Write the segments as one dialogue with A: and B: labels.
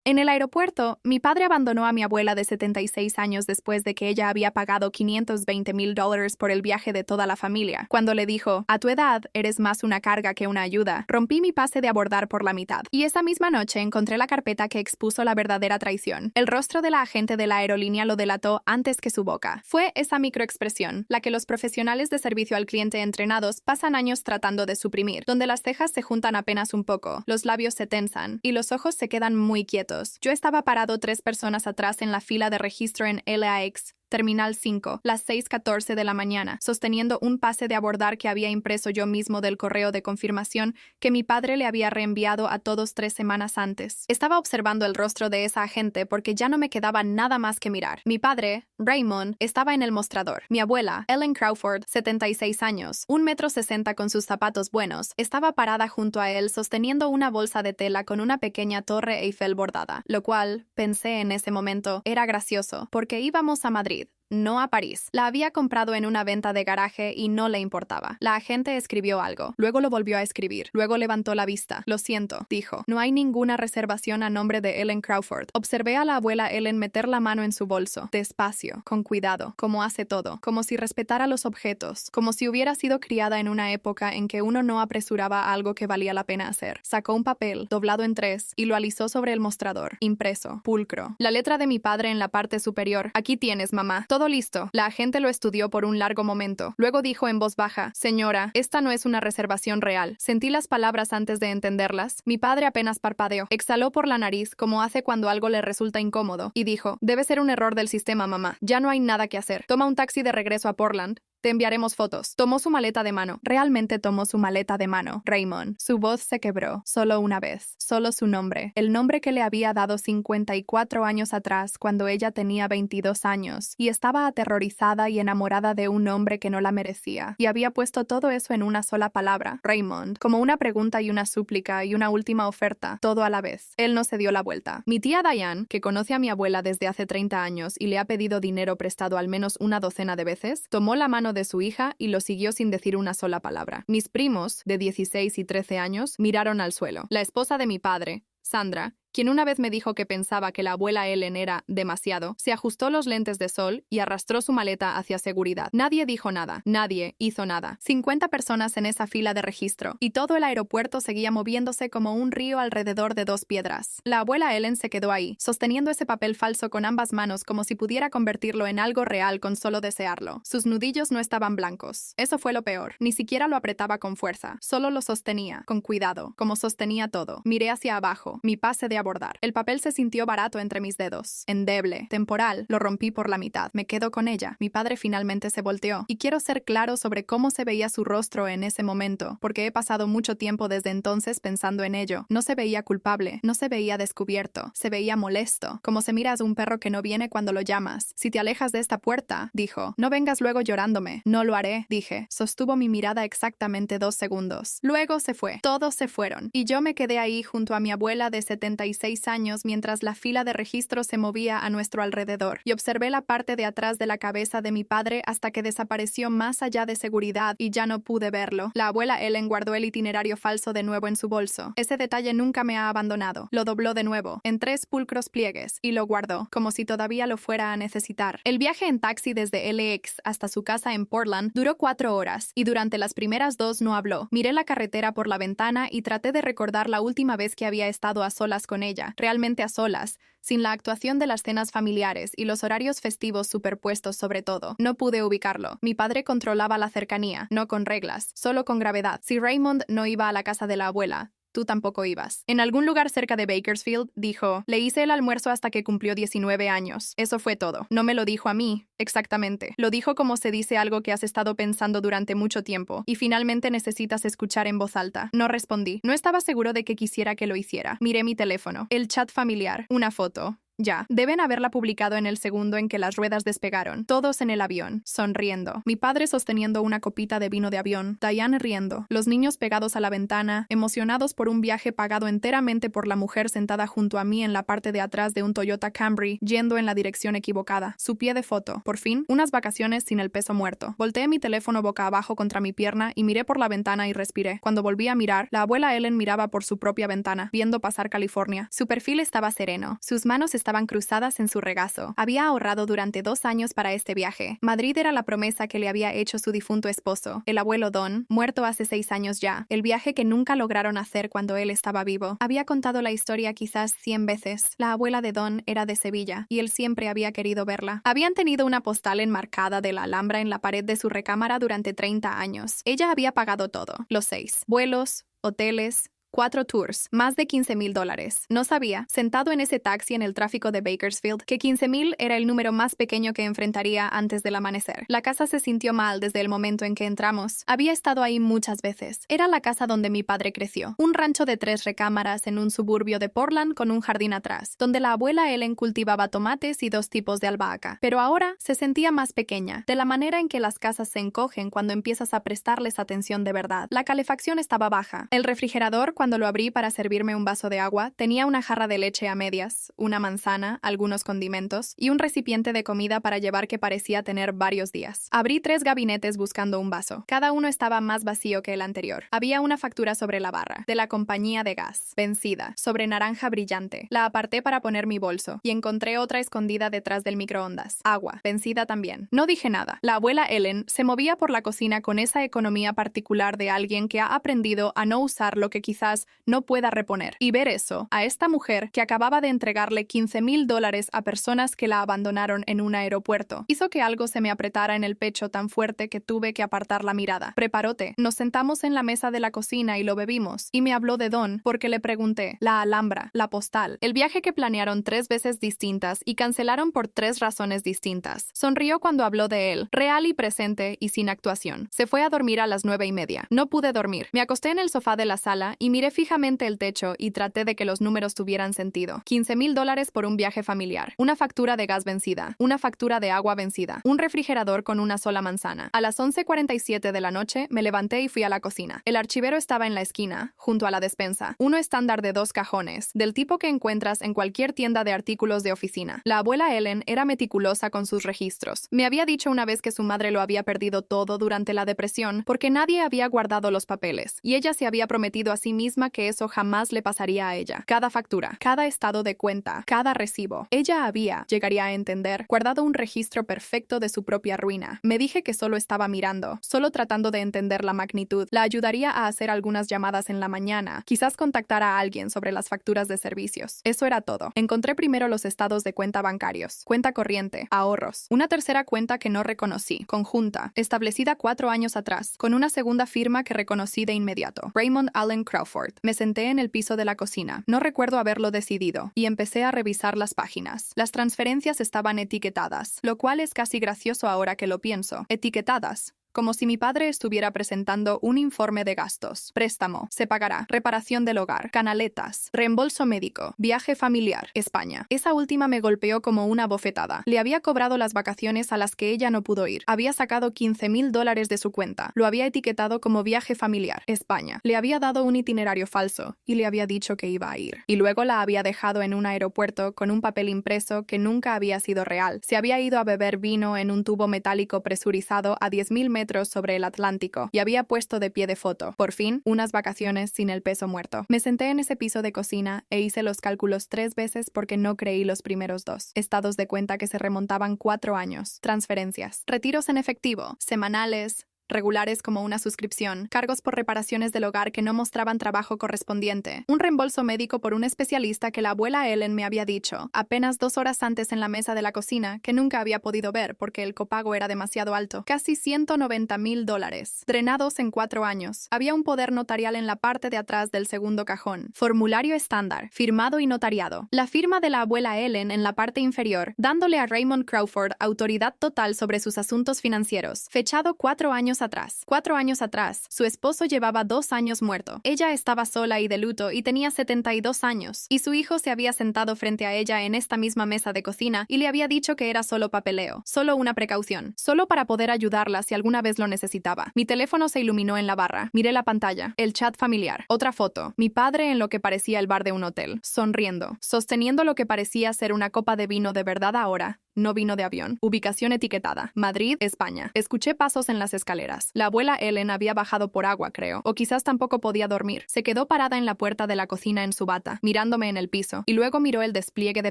A: En el aeropuerto, mi padre abandonó a mi abuela de 76 años después de que ella había pagado $520,000 por el viaje de toda la familia. Cuando le dijo, a tu edad, eres más una carga que una ayuda, rompí mi pase de abordar por la mitad. Y esa misma noche encontré la carpeta que expuso la verdadera traición. El rostro de la agente de la aerolínea lo delató antes que su boca. Fue esa microexpresión, la que los profesionales de servicio al cliente entrenados pasan años tratando de suprimir, donde las cejas se juntan apenas un poco, los labios se tensan y los ojos se quedan muy quietos. Yo estaba parado 3 personas atrás en la fila de registro en LAX, Terminal 5, las 6:14 de la mañana, sosteniendo un pase de abordar que había impreso yo mismo del correo de confirmación que mi padre le había reenviado a todos 3 semanas antes. Estaba observando el rostro de esa agente porque ya no me quedaba nada más que mirar. Mi padre, Raymond, estaba en el mostrador. Mi abuela, Ellen Crawford, 76 años, 1,60 m con sus zapatos buenos, estaba parada junto a él sosteniendo una bolsa de tela con una pequeña torre Eiffel bordada, lo cual, pensé en ese momento, era gracioso, porque íbamos a Madrid, no a París. La había comprado en una venta de garaje y no le importaba. La agente escribió algo, luego lo volvió a escribir, luego levantó la vista. Lo siento, dijo. No hay ninguna reservación a nombre de Ellen Crawford. Observé a la abuela Ellen meter la mano en su bolso, despacio, con cuidado, como hace todo, como si respetara los objetos, como si hubiera sido criada en una época en que uno no apresuraba algo que valía la pena hacer. Sacó un papel, doblado en 3, y lo alisó sobre el mostrador, impreso, pulcro. La letra de mi padre en la parte superior. Aquí tienes, mamá. Todo listo. La agente lo estudió por un largo momento. Luego dijo en voz baja, señora, esta no es una reservación real. Sentí las palabras antes de entenderlas. Mi padre apenas parpadeó. Exhaló por la nariz, como hace cuando algo le resulta incómodo, y dijo, debe ser un error del sistema, mamá. Ya no hay nada que hacer. Toma un taxi de regreso a Portland. Te enviaremos fotos. Tomó su maleta de mano. Realmente tomó su maleta de mano. Raymond. Su voz se quebró. Solo una vez. Solo su nombre. El nombre que le había dado 54 años atrás cuando ella tenía 22 años. Y estaba aterrorizada y enamorada de un hombre que no la merecía. Y había puesto todo eso en una sola palabra. Raymond. Como una pregunta y una súplica y una última oferta. Todo a la vez. Él no se dio la vuelta. Mi tía Diane, que conoce a mi abuela desde hace 30 años y le ha pedido dinero prestado al menos una docena de veces, tomó la mano de su hija y lo siguió sin decir una sola palabra. Mis primos, de 16 y 13 años, miraron al suelo. La esposa de mi padre, Sandra, quien una vez me dijo que pensaba que la abuela Ellen era demasiado, se ajustó los lentes de sol y arrastró su maleta hacia seguridad. Nadie dijo nada, nadie hizo nada. 50 personas en esa fila de registro, y todo el aeropuerto seguía moviéndose como un río alrededor de 2 piedras. La abuela Ellen se quedó ahí, sosteniendo ese papel falso con ambas manos como si pudiera convertirlo en algo real con solo desearlo. Sus nudillos no estaban blancos. Eso fue lo peor. Ni siquiera lo apretaba con fuerza, solo lo sostenía, con cuidado, como sostenía todo. Miré hacia abajo, mi pase de abordar. El papel se sintió barato entre mis dedos. Endeble, temporal, lo rompí por la mitad. Me quedo con ella. Mi padre finalmente se volteó. Y quiero ser claro sobre cómo se veía su rostro en ese momento, porque he pasado mucho tiempo desde entonces pensando en ello. No se veía culpable, no se veía descubierto, se veía molesto, como se mira a un perro que no viene cuando lo llamas. Si te alejas de esta puerta, dijo, no vengas luego llorándome. No lo haré, dije. Sostuvo mi mirada exactamente 2 segundos. Luego se fue. Todos se fueron. Y yo me quedé ahí junto a mi abuela de 76 años mientras la fila de registro se movía a nuestro alrededor, y observé la parte de atrás de la cabeza de mi padre hasta que desapareció más allá de seguridad y ya no pude verlo. La abuela Ellen guardó el itinerario falso de nuevo en su bolso. Ese detalle nunca me ha abandonado. Lo dobló de nuevo, en 3 pulcros pliegues, y lo guardó, como si todavía lo fuera a necesitar. El viaje en taxi desde LAX hasta su casa en Portland duró 4 horas, y durante las primeras 2 no habló. Miré la carretera por la ventana y traté de recordar la última vez que había estado a solas con ella, realmente a solas, sin la actuación de las cenas familiares y los horarios festivos superpuestos sobre todo. No pude ubicarlo. Mi padre controlaba la cercanía, no con reglas, solo con gravedad. Si Raymond no iba a la casa de la abuela, tú tampoco ibas. En algún lugar cerca de Bakersfield, dijo, le hice el almuerzo hasta que cumplió 19 años. Eso fue todo. No me lo dijo a mí, exactamente. Lo dijo como se dice algo que has estado pensando durante mucho tiempo, y finalmente necesitas escuchar en voz alta. No respondí. No estaba seguro de que quisiera que lo hiciera. Miré mi teléfono, el chat familiar, una foto. Ya, deben haberla publicado en el segundo en que las ruedas despegaron. Todos en el avión, sonriendo. Mi padre sosteniendo una copita de vino de avión. Diane riendo. Los niños pegados a la ventana, emocionados por un viaje pagado enteramente por la mujer sentada junto a mí en la parte de atrás de un Toyota Camry, yendo en la dirección equivocada. Su pie de foto. Por fin, unas vacaciones sin el peso muerto. Volteé mi teléfono boca abajo contra mi pierna y miré por la ventana y respiré. Cuando volví a mirar, la abuela Ellen miraba por su propia ventana, viendo pasar California. Su perfil estaba sereno. Sus manos estaban cruzadas en su regazo. Había ahorrado durante 2 años para este viaje. Madrid era la promesa que le había hecho su difunto esposo, el abuelo Don, muerto hace 6 años ya. El viaje que nunca lograron hacer cuando él estaba vivo. Había contado la historia quizás 100 veces. La abuela de Don era de Sevilla, y él siempre había querido verla. Habían tenido una postal enmarcada de la Alhambra en la pared de su recámara durante 30 años. Ella había pagado todo, los 6. Vuelos, hoteles, 4 tours, más de $15,000. No sabía, sentado en ese taxi en el tráfico de Bakersfield, que 15,000 era el número más pequeño que enfrentaría antes del amanecer. La casa se sintió mal desde el momento en que entramos. Había estado ahí muchas veces. Era la casa donde mi padre creció. Un rancho de 3 recámaras en un suburbio de Portland con un jardín atrás, donde la abuela Ellen cultivaba tomates y 2 tipos de albahaca. Pero ahora se sentía más pequeña, de la manera en que las casas se encogen cuando empiezas a prestarles atención de verdad. La calefacción estaba baja. El refrigerador, cuando lo abrí para servirme un vaso de agua, tenía una jarra de leche a medias, una manzana, algunos condimentos y un recipiente de comida para llevar que parecía tener varios días. Abrí 3 gabinetes buscando un vaso. Cada uno estaba más vacío que el anterior. Había una factura sobre la barra, de la compañía de gas, vencida, sobre naranja brillante. La aparté para poner mi bolso, y encontré otra escondida detrás del microondas. Agua, vencida también. No dije nada. La abuela Ellen se movía por la cocina con esa economía particular de alguien que ha aprendido a no usar lo que quizás no pueda reponer. Y ver eso, a esta mujer que acababa de entregarle $15,000 a personas que la abandonaron en un aeropuerto, hizo que algo se me apretara en el pecho tan fuerte que tuve que apartar la mirada. Preparó té. Nos sentamos en la mesa de la cocina y lo bebimos, y me habló de Don porque le pregunté. La Alhambra, la postal, el viaje que planearon 3 veces distintas y cancelaron por 3 razones distintas. Sonrió cuando habló de él, real y presente y sin actuación. Se fue a dormir a las 9:30. No pude dormir. Me acosté en el sofá de la sala y miré fijamente el techo y traté de que los números tuvieran sentido. $15,000 por un viaje familiar, una factura de gas vencida, una factura de agua vencida, un refrigerador con una sola manzana. A las 11:47 de la noche me levanté y fui a la cocina. El archivero estaba en la esquina, junto a la despensa, uno estándar de 2 cajones, del tipo que encuentras en cualquier tienda de artículos de oficina. La abuela Ellen era meticulosa con sus registros. Me había dicho una vez que su madre lo había perdido todo durante la depresión porque nadie había guardado los papeles, y ella se había prometido a sí misma que eso jamás le pasaría a ella. Cada factura, cada estado de cuenta, cada recibo. Ella había, llegaría a entender, guardado un registro perfecto de su propia ruina. Me dije que solo estaba mirando, solo tratando de entender la magnitud. La ayudaría a hacer algunas llamadas en la mañana, quizás contactar a alguien sobre las facturas de servicios. Eso era todo. Encontré primero los estados de cuenta bancarios, cuenta corriente, ahorros, una tercera cuenta que no reconocí, conjunta, establecida 4 años atrás, con una segunda firma que reconocí de inmediato, Raymond Allen Crawford. Me senté en el piso de la cocina. No recuerdo haberlo decidido, y empecé a revisar las páginas. Las transferencias estaban etiquetadas, lo cual es casi gracioso ahora que lo pienso. Etiquetadas. Como si mi padre estuviera presentando un informe de gastos. Préstamo, se pagará, reparación del hogar, canaletas, reembolso médico, viaje familiar, España. Esa última me golpeó como una bofetada. Le había cobrado las vacaciones a las que ella no pudo ir. Había sacado $15,000 de su cuenta. Lo había etiquetado como viaje familiar, España. Le había dado un itinerario falso y le había dicho que iba a ir. Y luego la había dejado en un aeropuerto con un papel impreso que nunca había sido real. Se había ido a beber vino en un tubo metálico presurizado a 10,000 metros sobre el Atlántico y había puesto de pie de foto. Por fin, unas vacaciones sin el peso muerto. Me senté en ese piso de cocina e hice los cálculos 3 veces porque no creí los primeros 2. Estados de cuenta que se remontaban 4 años. Transferencias. Retiros en efectivo. Semanales. Regulares como una suscripción, cargos por reparaciones del hogar que no mostraban trabajo correspondiente, un reembolso médico por un especialista que la abuela Ellen me había dicho, apenas 2 horas antes en la mesa de la cocina, que nunca había podido ver porque el copago era demasiado alto, casi $190,000, drenados en 4 años. Había un poder notarial en la parte de atrás del segundo cajón, formulario estándar, firmado y notariado, la firma de la abuela Ellen en la parte inferior, dándole a Raymond Crawford autoridad total sobre sus asuntos financieros, fechado 4 años años atrás. 4 años atrás, su esposo llevaba 2 años muerto. Ella estaba sola y de luto y tenía 72 años, y su hijo se había sentado frente a ella en esta misma mesa de cocina y le había dicho que era solo papeleo, solo una precaución, solo para poder ayudarla si alguna vez lo necesitaba. Mi teléfono se iluminó en la barra. Miré la pantalla, el chat familiar, otra foto, mi padre en lo que parecía el bar de un hotel, sonriendo, sosteniendo lo que parecía ser una copa de vino de verdad ahora. No vino de avión. Ubicación etiquetada. Madrid, España. Escuché pasos en las escaleras. La abuela Ellen había bajado por agua, creo. O quizás tampoco podía dormir. Se quedó parada en la puerta de la cocina en su bata, mirándome en el piso, y luego miró el despliegue de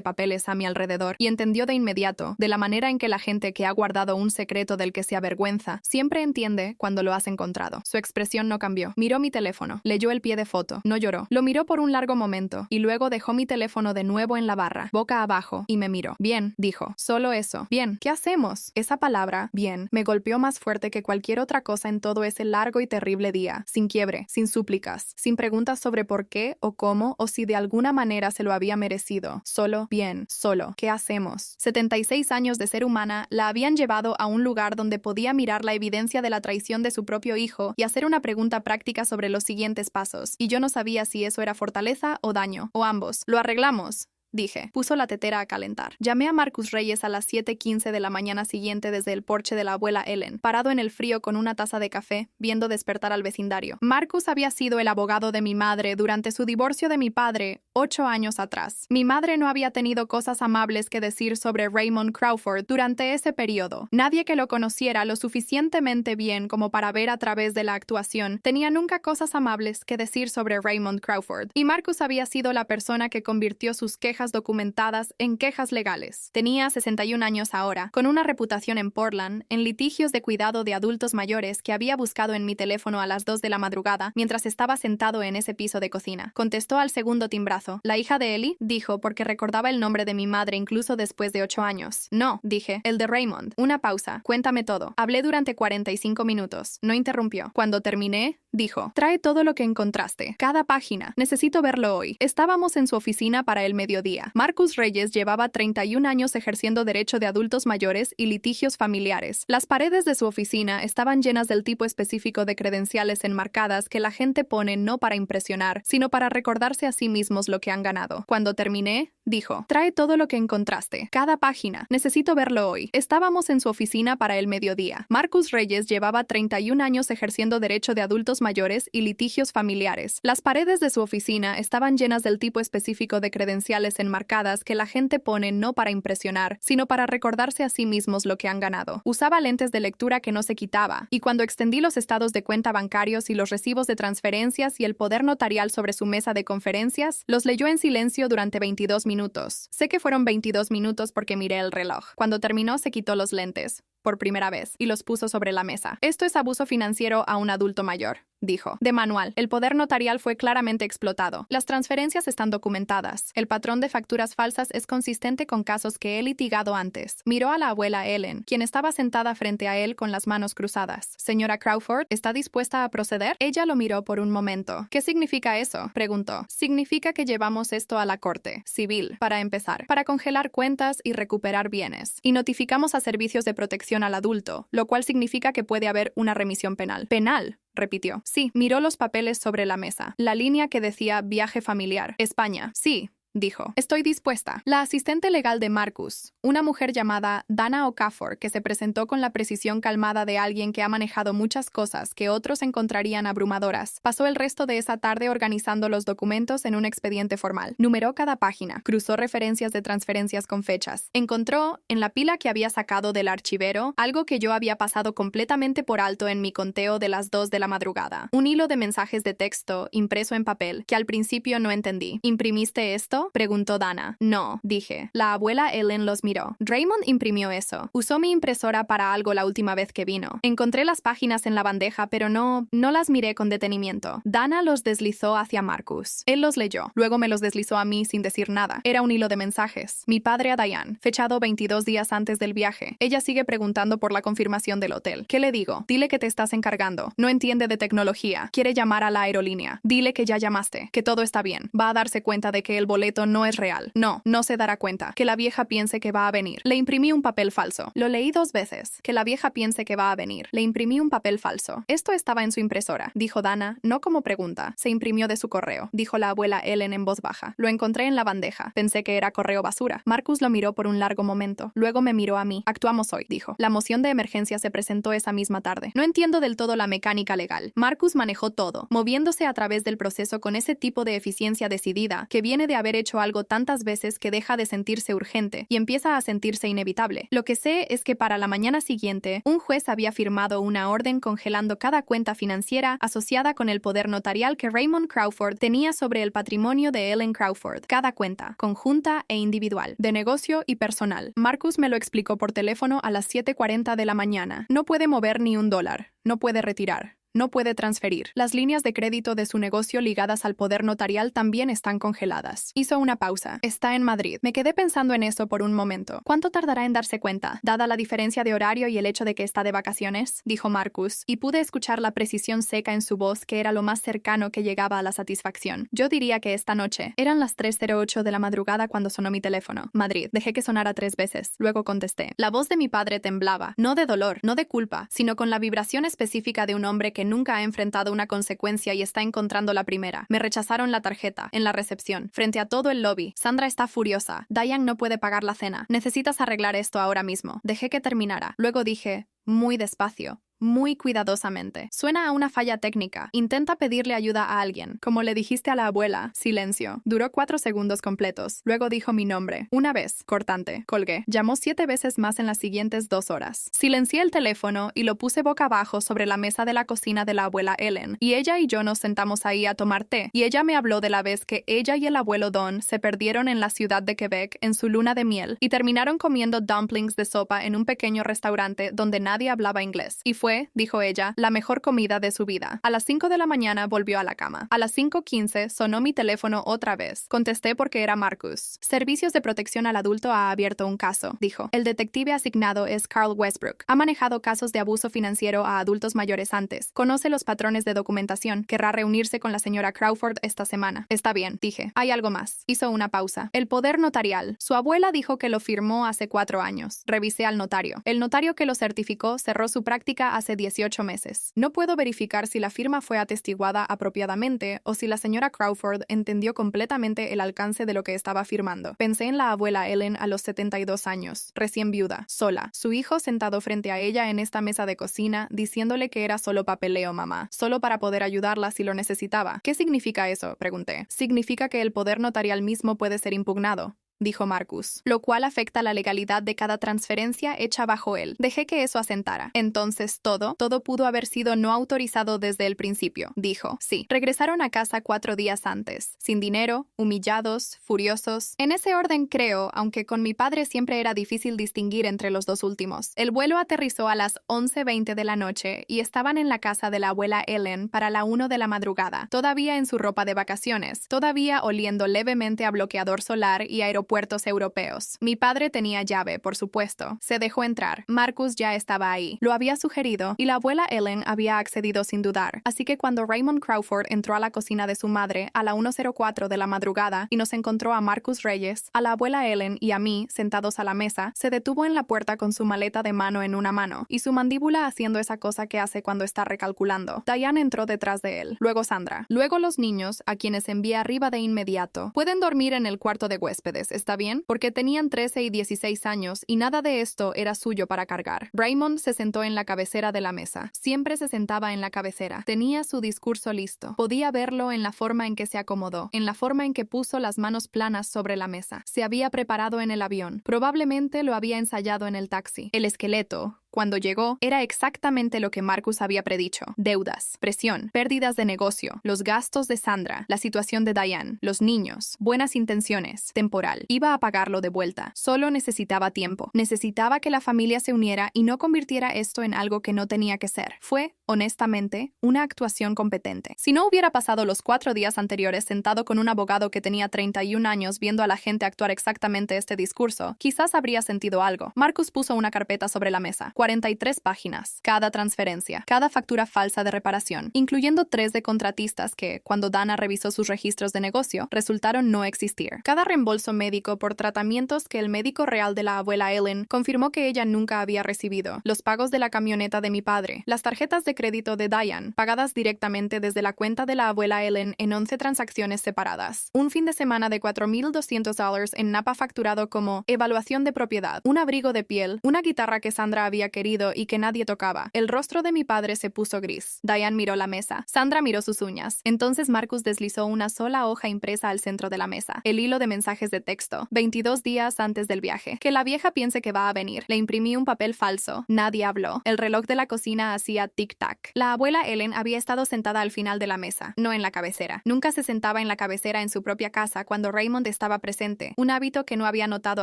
A: papeles a mi alrededor, y entendió de inmediato, de la manera en que la gente que ha guardado un secreto del que se avergüenza, siempre entiende cuando lo has encontrado. Su expresión no cambió. Miró mi teléfono. Leyó el pie de foto. No lloró. Lo miró por un largo momento, y luego dejó mi teléfono de nuevo en la barra, boca abajo, y me miró. Bien, dijo. Solo eso. Bien, ¿qué hacemos? Esa palabra, bien, me golpeó más fuerte que cualquier otra cosa en todo ese largo y terrible día, sin quiebre, sin súplicas, sin preguntas sobre por qué o cómo o si de alguna manera se lo había merecido. Solo, bien, solo, ¿qué hacemos? 76 años de ser humana la habían llevado a un lugar donde podía mirar la evidencia de la traición de su propio hijo y hacer una pregunta práctica sobre los siguientes pasos, y yo no sabía si eso era fortaleza o daño, o ambos. Lo arreglamos, dije. Puso la tetera a calentar. Llamé a Marcus Reyes a las 7:15 de la mañana siguiente desde el porche de la abuela Ellen, parado en el frío con una taza de café, viendo despertar al vecindario. Marcus había sido el abogado de mi madre durante su divorcio de mi padre 8 años atrás. Mi madre no había tenido cosas amables que decir sobre Raymond Crawford durante ese periodo. Nadie que lo conociera lo suficientemente bien como para ver a través de la actuación tenía nunca cosas amables que decir sobre Raymond Crawford. Y Marcus había sido la persona que convirtió sus quejas documentadas en quejas legales. Tenía 61 años ahora, con una reputación en Portland, en litigios de cuidado de adultos mayores que había buscado en mi teléfono a las 2 de la madrugada mientras estaba sentado en ese piso de cocina. Contestó al segundo timbrazo. ¿La hija de Ellie? Dijo, porque recordaba el nombre de mi madre incluso después de 8 años. No, dije, el de Raymond. Una pausa. Cuéntame todo. Hablé durante 45 minutos. No interrumpió. Cuando terminé, dijo, trae todo lo que encontraste. Cada página. Necesito verlo hoy. Estábamos en su oficina para el mediodía. Marcus Reyes llevaba 31 años ejerciendo derecho de adultos mayores y litigios familiares. Las paredes de su oficina estaban llenas del tipo específico de credenciales enmarcadas que la gente pone no para impresionar, sino para recordarse a sí mismos lo que han ganado. Cuando terminé, dijo, trae todo lo que encontraste. Cada página. Necesito verlo hoy. Estábamos en su oficina para el mediodía. Marcus Reyes llevaba 31 años ejerciendo derecho de adultos mayores y litigios familiares. Las paredes de su oficina estaban llenas del tipo específico de credenciales enmarcadas que la gente pone no para impresionar, sino para recordarse a sí mismos lo que han ganado. Usaba lentes de lectura que no se quitaba, y cuando extendí los estados de cuenta bancarios y los recibos de transferencias y el poder notarial sobre su mesa de conferencias, los leyó en silencio durante 22 minutos. Sé que fueron 22 minutos porque miré el reloj. Cuando terminó, se quitó los lentes, por primera vez, y los puso sobre la mesa. Esto es abuso financiero a un adulto mayor, dijo. De manual, el poder notarial fue claramente explotado. Las transferencias están documentadas. El patrón de facturas falsas es consistente con casos que he litigado antes. Miró a la abuela Ellen, quien estaba sentada frente a él con las manos cruzadas. Señora Crawford, ¿está dispuesta a proceder? Ella lo miró por un momento. ¿Qué significa eso? Preguntó. Significa que llevamos esto a la corte civil, para empezar, para congelar cuentas y recuperar bienes. Y notificamos a servicios de protección al adulto, lo cual significa que puede haber una remisión penal. ¿Penal? Repitió. Sí, miró los papeles sobre la mesa. La línea que decía viaje familiar. España. Sí, dijo. Estoy dispuesta. La asistente legal de Marcus, una mujer llamada Dana Okafor, que se presentó con la precisión calmada de alguien que ha manejado muchas cosas que otros encontrarían abrumadoras, pasó el resto de esa tarde organizando los documentos en un expediente formal. Numeró cada página, cruzó referencias de transferencias con fechas. Encontró, en la pila que había sacado del archivero, algo que yo había pasado completamente por alto en mi conteo de las 2 de la madrugada. Un hilo de mensajes de texto, impreso en papel, que al principio no entendí. ¿Imprimiste esto? Preguntó Dana. No, dije. La abuela Ellen los miró. Raymond imprimió eso. Usó mi impresora para algo la última vez que vino. Encontré las páginas en la bandeja, pero no las miré con detenimiento. Dana los deslizó hacia Marcus. Él los leyó. Luego me los deslizó a mí sin decir nada. Era un hilo de mensajes. Mi padre a Diane, fechado 22 días antes del viaje. Ella sigue preguntando por la confirmación del hotel. ¿Qué le digo? Dile que te estás encargando. No entiende de tecnología. Quiere llamar a la aerolínea. Dile que ya llamaste, que todo está bien. Va a darse cuenta de que el boleto boleto no es real. No, no se dará cuenta. Que la vieja piense que va a venir. Le imprimí un papel falso. Lo leí 2 veces. Que la vieja piense que va a venir. Le imprimí un papel falso. Esto estaba en su impresora, dijo Dana, no como pregunta. Se imprimió de su correo, dijo la abuela Ellen en voz baja. Lo encontré en la bandeja. Pensé que era correo basura. Marcus lo miró por un largo momento. Luego me miró a mí. Actuamos hoy, dijo. La moción de emergencia se presentó esa misma tarde. No entiendo del todo la mecánica legal. Marcus manejó todo, moviéndose a través del proceso con ese tipo de eficiencia decidida que viene de haber hecho algo tantas veces que deja de sentirse urgente y empieza a sentirse inevitable. Lo que sé es que para la mañana siguiente, un juez había firmado una orden congelando cada cuenta financiera asociada con el poder notarial que Raymond Crawford tenía sobre el patrimonio de Ellen Crawford. Cada cuenta, conjunta e individual, de negocio y personal. Marcus me lo explicó por teléfono a las 7:40 de la mañana. No puede mover ni $1. No puede retirar. No puede transferir. Las líneas de crédito de su negocio ligadas al poder notarial también están congeladas. Hizo una pausa. Está en Madrid. Me quedé pensando en eso por un momento. ¿Cuánto tardará en darse cuenta, dada la diferencia de horario y el hecho de que está de vacaciones? Dijo Marcus, y pude escuchar la precisión seca en su voz que era lo más cercano que llegaba a la satisfacción. Yo diría que esta noche. Eran las 3:08 de la madrugada cuando sonó mi teléfono. Madrid. Dejé que sonara 3 veces. Luego contesté. La voz de mi padre temblaba, no de dolor, no de culpa, sino con la vibración específica de un hombre que nunca ha enfrentado una consecuencia y está encontrando la primera. Me rechazaron la tarjeta, en la recepción, frente a todo el lobby. Sandra está furiosa. Diane no puede pagar la cena. Necesitas arreglar esto ahora mismo. Dejé que terminara. Luego dije, muy despacio, muy cuidadosamente. Suena a una falla técnica. Intenta pedirle ayuda a alguien. Como le dijiste a la abuela. Silencio. Duró 4 segundos completos. Luego dijo mi nombre. Una vez. Cortante. Colgué. Llamó 7 veces más en las siguientes 2 horas. Silencié el teléfono y lo puse boca abajo sobre la mesa de la cocina de la abuela Ellen. Y ella y yo nos sentamos ahí a tomar té. Y ella me habló de la vez que ella y el abuelo Don se perdieron en la ciudad de Quebec en su luna de miel y terminaron comiendo dumplings de sopa en un pequeño restaurante donde nadie hablaba inglés. Y fue, dijo ella, la mejor comida de su vida. A las 5 de la mañana volvió a la cama. A las 5:15 sonó mi teléfono otra vez. Contesté porque era Marcus. Servicios de Protección al Adulto ha abierto un caso, dijo. El detective asignado es Carl Westbrook. Ha manejado casos de abuso financiero a adultos mayores antes. Conoce los patrones de documentación. Querrá reunirse con la señora Crawford esta semana. Está bien, dije. Hay algo más. Hizo una pausa. El poder notarial. Su abuela dijo que lo firmó hace 4 años. Revisé al notario. El notario que lo certificó cerró su práctica hace 18 meses. No puedo verificar si la firma fue atestiguada apropiadamente o si la señora Crawford entendió completamente el alcance de lo que estaba firmando. Pensé en la abuela Ellen a los 72 años, recién viuda, sola, su hijo sentado frente a ella en esta mesa de cocina, diciéndole que era solo papeleo, mamá, solo para poder ayudarla si lo necesitaba. ¿Qué significa eso?, pregunté. Significa que el poder notarial mismo puede ser impugnado, dijo Marcus, lo cual afecta la legalidad de cada transferencia hecha bajo él. Dejé que eso asentara. Entonces todo pudo haber sido no autorizado desde el principio, dijo. Sí. Regresaron a casa 4 días antes, sin dinero, humillados, furiosos. En ese orden creo, aunque con mi padre siempre era difícil distinguir entre los dos últimos. El vuelo aterrizó a las 11:20 de la noche y estaban en la casa de la abuela Ellen para la 1 de la madrugada, todavía en su ropa de vacaciones, todavía oliendo levemente a bloqueador solar y aeropuertos europeos. Mi padre tenía llave, por supuesto. Se dejó entrar. Marcus ya estaba ahí. Lo había sugerido y la abuela Ellen había accedido sin dudar. Así que cuando Raymond Crawford entró a la cocina de su madre a la 1:04 de la madrugada y nos encontró a Marcus Reyes, a la abuela Ellen y a mí sentados a la mesa, se detuvo en la puerta con su maleta de mano en una mano y su mandíbula haciendo esa cosa que hace cuando está recalculando. Diane entró detrás de él. Luego Sandra. Luego los niños, a quienes envía arriba de inmediato. Pueden dormir en el cuarto de huéspedes, ¿está bien? Porque tenían 13 y 16 años y nada de esto era suyo para cargar. Raymond se sentó en la cabecera de la mesa. Siempre se sentaba en la cabecera. Tenía su discurso listo. Podía verlo en la forma en que se acomodó, en la forma en que puso las manos planas sobre la mesa. Se había preparado en el avión. Probablemente lo había ensayado en el taxi. El esqueleto, cuando llegó, era exactamente lo que Marcus había predicho. Deudas, presión, pérdidas de negocio, los gastos de Sandra, la situación de Diane, los niños, buenas intenciones, temporal. Iba a pagarlo de vuelta. Solo necesitaba tiempo. Necesitaba que la familia se uniera y no convirtiera esto en algo que no tenía que ser. Fue, honestamente, una actuación competente. Si no hubiera pasado los 4 días anteriores sentado con un abogado que tenía 31 años viendo a la gente actuar exactamente este discurso, quizás habría sentido algo. Marcus puso una carpeta sobre la mesa. 43 páginas. Cada transferencia, cada factura falsa de reparación, incluyendo 3 de contratistas que, cuando Dana revisó sus registros de negocio, resultaron no existir. Cada reembolso médico por tratamientos que el médico real de la abuela Ellen confirmó que ella nunca había recibido. Los pagos de la camioneta de mi padre. Las tarjetas de crédito de Diane, pagadas directamente desde la cuenta de la abuela Ellen en 11 transacciones separadas. Un fin de semana de $4,200 en Napa facturado como evaluación de propiedad. Un abrigo de piel. Una guitarra que Sandra había querido y que nadie tocaba. El rostro de mi padre se puso gris. Diane miró la mesa. Sandra miró sus uñas. Entonces Marcus deslizó una sola hoja impresa al centro de la mesa. El hilo de mensajes de texto. 22 días antes del viaje. Que la vieja piense que va a venir. Le imprimí un papel falso. Nadie habló. El reloj de la cocina hacía tic-tac. La abuela Ellen había estado sentada al final de la mesa, no en la cabecera. Nunca se sentaba en la cabecera en su propia casa cuando Raymond estaba presente, un hábito que no había notado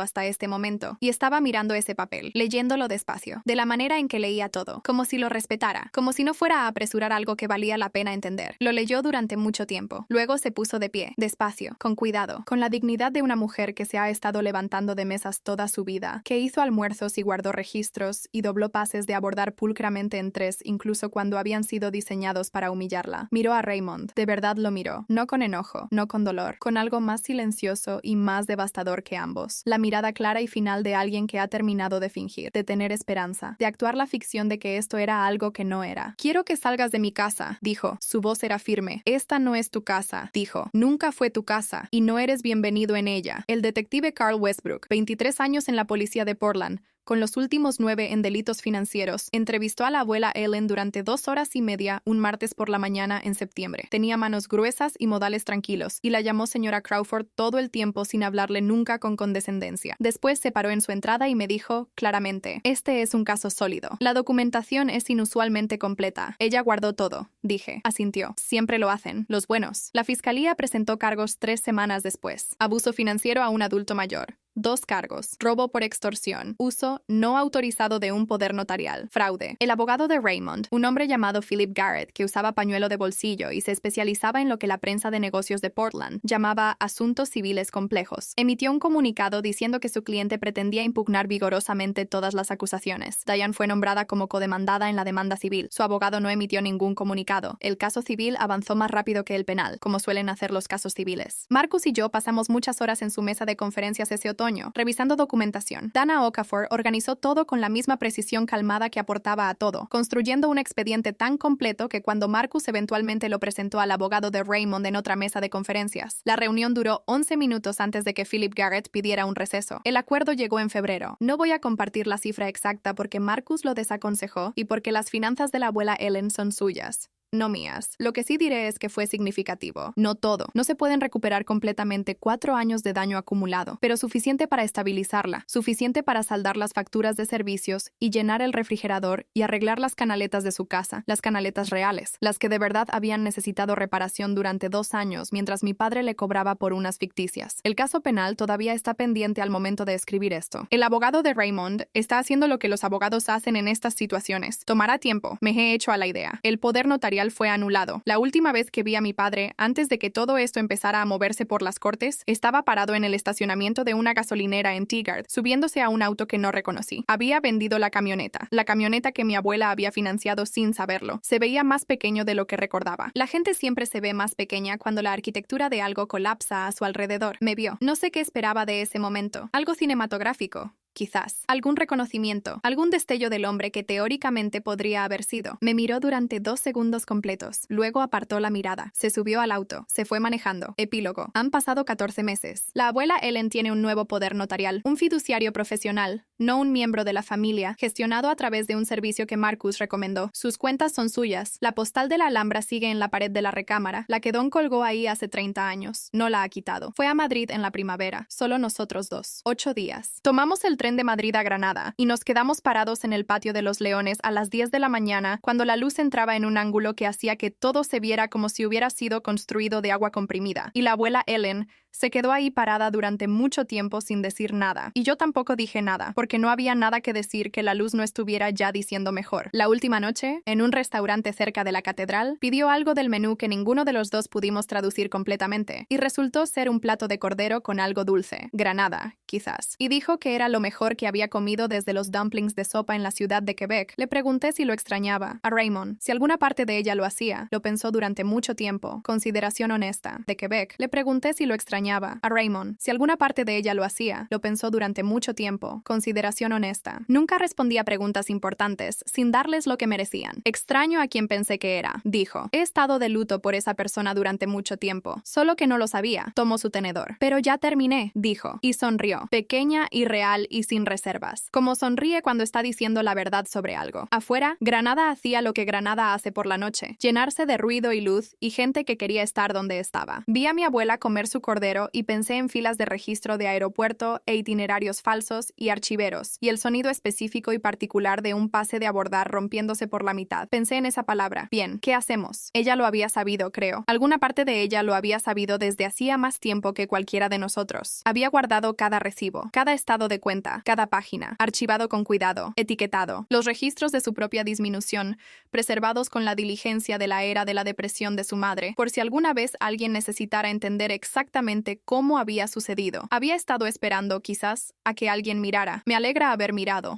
A: hasta este momento, y estaba mirando ese papel, leyéndolo despacio, de la manera en que leía todo, como si lo respetara, como si no fuera a apresurar algo que valía la pena entender. Lo leyó durante mucho tiempo. Luego se puso de pie, despacio, con cuidado, con la dignidad de una mujer que se ha estado levantando de mesas toda su vida, que hizo almuerzos y guardó registros y dobló pases de abordar pulcramente en 3 incluso cuando habían sido diseñados para humillarla. Miró a Raymond. De verdad lo miró. No con enojo, no con dolor, con algo más silencioso y más devastador que ambos. La mirada clara y final de alguien que ha terminado de fingir, de tener esperanza, de actuar la ficción de que esto era algo que no era. Quiero que salgas de mi casa, dijo. Su voz era firme. Esta no es tu casa, dijo. Nunca fue tu casa, y no eres bienvenido en ella. El detective Carl Westbrook, 23 años en la policía de Portland, con los últimos 9 en delitos financieros, entrevistó a la abuela Ellen durante 2 horas y media un martes por la mañana en septiembre. Tenía manos gruesas y modales tranquilos, y la llamó señora Crawford todo el tiempo sin hablarle nunca con condescendencia. Después se paró en su entrada y me dijo, claramente, este es un caso sólido. La documentación es inusualmente completa. Ella guardó todo, dije. Asintió. Siempre lo hacen, los buenos. La fiscalía presentó cargos 3 semanas después. Abuso financiero a un adulto mayor. 2 cargos. Robo por extorsión. Uso no autorizado de un poder notarial. Fraude. El abogado de Raymond, un hombre llamado Philip Garrett, que usaba pañuelo de bolsillo y se especializaba en lo que la prensa de negocios de Portland llamaba asuntos civiles complejos, emitió un comunicado diciendo que su cliente pretendía impugnar vigorosamente todas las acusaciones. Diane fue nombrada como codemandada en la demanda civil. Su abogado no emitió ningún comunicado. El caso civil avanzó más rápido que el penal, como suelen hacer los casos civiles. Marcus y yo pasamos muchas horas en su mesa de conferencias ese otoño, revisando documentación. Dana Okafor organizó todo con la misma precisión calmada que aportaba a todo, construyendo un expediente tan completo que cuando Marcus eventualmente lo presentó al abogado de Raymond en otra mesa de conferencias, la reunión duró 11 minutos antes de que Philip Garrett pidiera un receso. El acuerdo llegó en febrero. No voy a compartir la cifra exacta porque Marcus lo desaconsejó y porque las finanzas de la abuela Ellen son suyas, no mías. Lo que sí diré es que fue significativo. No todo. No se pueden recuperar completamente 4 años de daño acumulado, pero suficiente para estabilizarla, suficiente para saldar las facturas de servicios y llenar el refrigerador y arreglar las canaletas de su casa, las canaletas reales, las que de verdad habían necesitado reparación durante 2 años mientras mi padre le cobraba por unas ficticias. El caso penal todavía está pendiente al momento de escribir esto. El abogado de Raymond está haciendo lo que los abogados hacen en estas situaciones. Tomará tiempo. Me he hecho a la idea. El poder notarial fue anulado. La última vez que vi a mi padre, antes de que todo esto empezara a moverse por las cortes, estaba parado en el estacionamiento de una gasolinera en Tigard, subiéndose a un auto que no reconocí. Había vendido la camioneta que mi abuela había financiado sin saberlo. Se veía más pequeño de lo que recordaba. La gente siempre se ve más pequeña cuando la arquitectura de algo colapsa a su alrededor. Me vio. No sé qué esperaba de ese momento. Algo cinematográfico. Quizás. Algún reconocimiento, algún destello del hombre que teóricamente podría haber sido. Me miró durante 2 segundos completos. Luego apartó la mirada. Se subió al auto. Se fue manejando. Epílogo. Han pasado 14 meses. La abuela Ellen tiene un nuevo poder notarial. Un fiduciario profesional, no un miembro de la familia, gestionado a través de un servicio que Marcus recomendó. Sus cuentas son suyas. La postal de la Alhambra sigue en la pared de la recámara. La que Don colgó ahí hace 30 años. No la ha quitado. Fue a Madrid en la primavera. Solo nosotros 2. 8 días. Tomamos el tren de Madrid a Granada y nos quedamos parados en el patio de los Leones a las 10 de la mañana cuando la luz entraba en un ángulo que hacía que todo se viera como si hubiera sido construido de agua comprimida. Y la abuela Ellen se quedó ahí parada durante mucho tiempo sin decir nada. Y yo tampoco dije nada, porque porque no había nada que decir que la luz no estuviera ya diciendo mejor. La última noche, en un restaurante cerca de la catedral, pidió algo del menú que ninguno de los dos pudimos traducir completamente, y resultó ser un plato de cordero con algo dulce, granada, quizás. Y dijo que era lo mejor que había comido desde los dumplings de sopa en la ciudad de Quebec. Le pregunté si lo extrañaba. A Raymond, si alguna parte de ella lo hacía, lo pensó durante mucho tiempo. Consideración honesta. De Quebec. Le pregunté si lo extrañaba. A Raymond, si alguna parte de ella lo hacía, lo pensó durante mucho tiempo. Consideración honesta. Nunca respondía preguntas importantes, sin darles lo que merecían. Extraño a quien pensé que era, dijo. He estado de luto por esa persona durante mucho tiempo, solo que no lo sabía. Tomó su tenedor. Pero ya terminé, dijo, y sonrió. Pequeña y real y sin reservas. Como sonríe cuando está diciendo la verdad sobre algo. Afuera, Granada hacía lo que Granada hace por la noche, llenarse de ruido y luz y gente que quería estar donde estaba. Vi a mi abuela comer su cordero y pensé en filas de registro de aeropuerto e itinerarios falsos y archiveros, y el sonido específico y particular de un pase de abordar rompiéndose por la mitad. Pensé en esa palabra. Bien, ¿qué hacemos? Ella lo había sabido, creo. Alguna parte de ella lo había sabido desde hacía más tiempo que cualquiera de nosotros. Había guardado cada recibo, cada estado de cuenta, cada página, archivado con cuidado, etiquetado. Los registros de su propia disminución, preservados con la diligencia de la era de la depresión de su madre, por si alguna vez alguien necesitara entender exactamente cómo había sucedido. Había estado esperando, quizás, a que alguien mirara. Me alegra haber mirado.